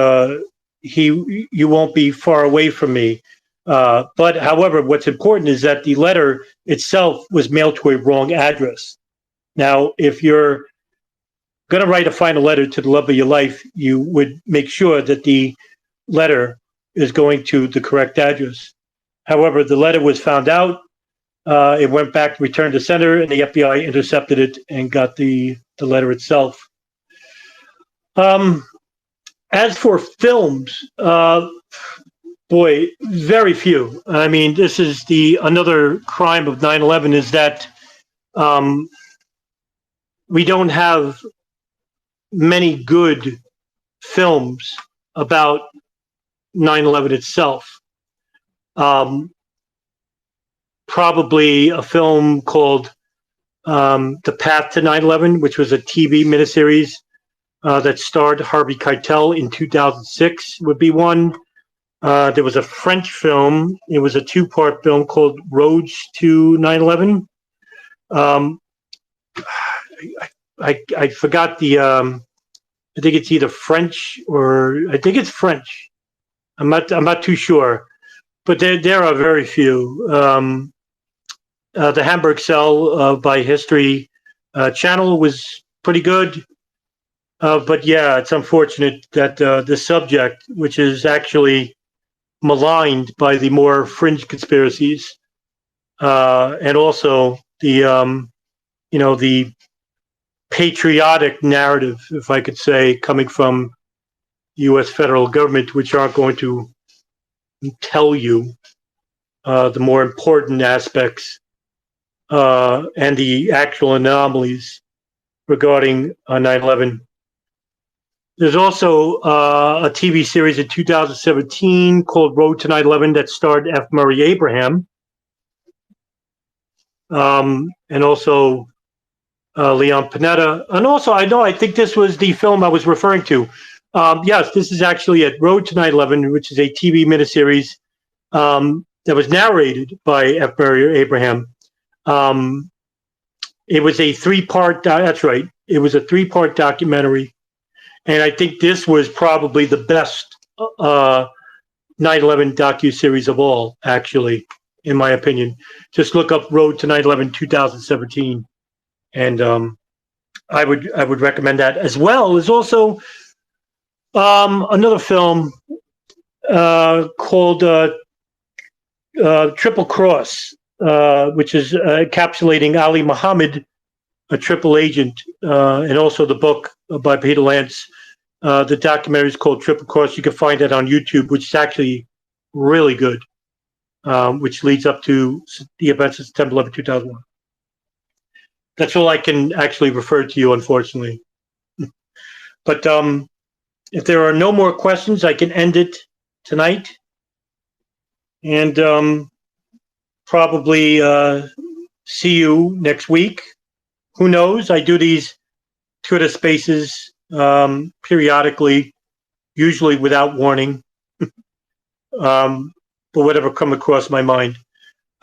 A: you won't be far away from me. But however, what's important is that the letter itself was mailed to a wrong address. Now, if you're going to write a final letter to the love of your life, you would make sure that the letter is going to the correct address. However, the letter was found out. It went back, returned to sender, and the FBI intercepted it and got the letter itself. As for films, boy, very few. I mean, this is another crime of 9/11 is that we don't have many good films about 9/11 itself. Probably a film called The Path to 9/11, which was a TV miniseries that starred Harvey Keitel in 2006 would be one. There was a French film. It was a two-part film called Roads to 9/11. I forgot I think it's either French or I think it's French. I'm not too sure, but there are very few. The Hamburg Cell by History Channel was pretty good. But yeah, it's unfortunate that the subject, which is actually maligned by the more fringe conspiracies, and also the patriotic narrative, if I could say, coming from the U.S. federal government, which aren't going to tell you the more important aspects and the actual anomalies regarding 9/11. There's also a TV series in 2017 called Road to 9/11 that starred F. Murray Abraham, and also Leon Panetta. And also, I think this was the film I was referring to. Yes, this is actually at Road to 9/11, which is a TV miniseries that was narrated by F. Murray Abraham. It was a three-part. That's right. It was a three-part documentary. And I think this was probably the best 9/11 docuseries of all, actually, in my opinion. Just look up Road to 9/11 2017, and I would recommend that, as well as also another film called Triple Cross, which is encapsulating Ali Muhammad, a triple agent, and also the book by Peter Lance. The documentary is called Triple Cross. You can find that on YouTube, which is actually really good, which leads up to the events of September 11, 2001. That's all I can actually refer to you, unfortunately. But if there are no more questions, I can end it tonight. And probably see you next week. Who knows? I do these Twitter spaces periodically, usually without warning, but whatever come across my mind.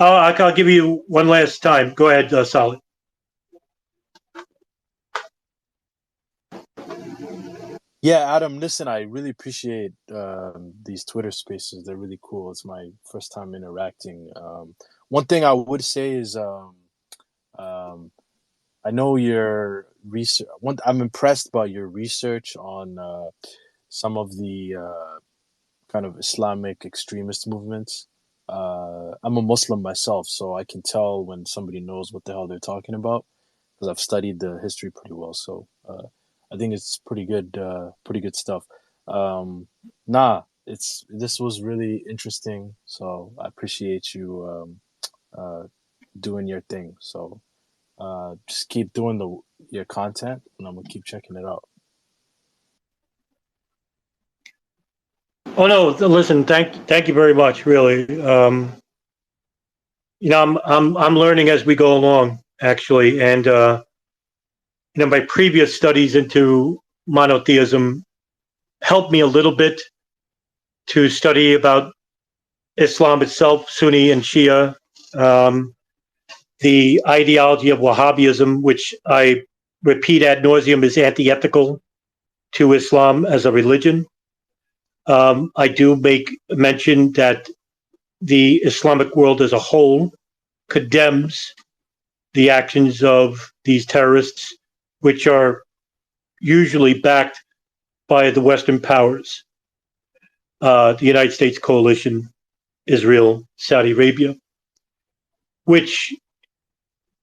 A: I'll give you one last time. Go ahead, Solid.
B: Yeah, Adam, listen, I really appreciate these Twitter spaces. They're really cool. It's my first time interacting. One thing I would say is I know your research. I'm impressed by your research on some of the kind of Islamic extremist movements. I'm a Muslim myself, so I can tell when somebody knows what the hell they're talking about because I've studied the history pretty well. So I think it's pretty good stuff. This was really interesting. So I appreciate you doing your thing. So. Just keep doing your content, and I'm gonna keep checking it out.
A: Oh no! Listen, thank you very much. Really, I'm learning as we go along, actually. And, my previous studies into monotheism helped me a little bit to study about Islam itself, Sunni and Shia, the ideology of Wahhabism, which I repeat ad nauseum is anti-ethical to Islam as a religion. I do make mention that the Islamic world as a whole condemns the actions of these terrorists, which are usually backed by the Western powers, the United States coalition, Israel, Saudi Arabia, which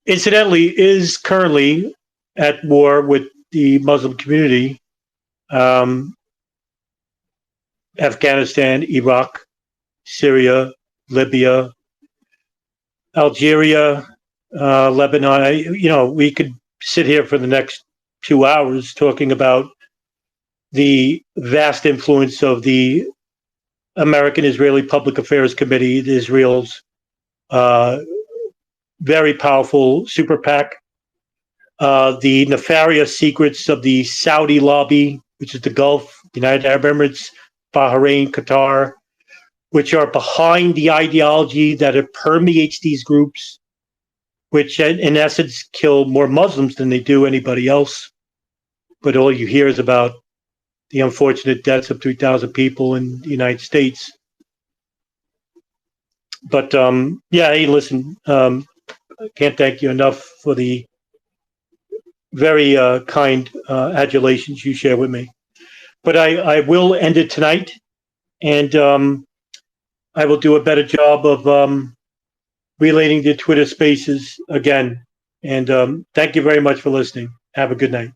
A: incidentally is currently at war with the Muslim community, Afghanistan, Iraq, Syria, Libya, Algeria, Lebanon. We could sit here for the next 2 hours talking about the vast influence of the American Israeli Public Affairs Committee, Israel's very powerful super PAC, the nefarious secrets of the Saudi lobby, which is the Gulf, United Arab Emirates, Bahrain, Qatar, which are behind the ideology that it permeates these groups, which in essence kill more Muslims than they do anybody else. But all you hear is about the unfortunate deaths of 3,000 people in the United States. But hey, listen, I can't thank you enough for the very kind adulations you share with me. But I will end it tonight, and I will do a better job of relating the Twitter Spaces again. And thank you very much for listening. Have a good night.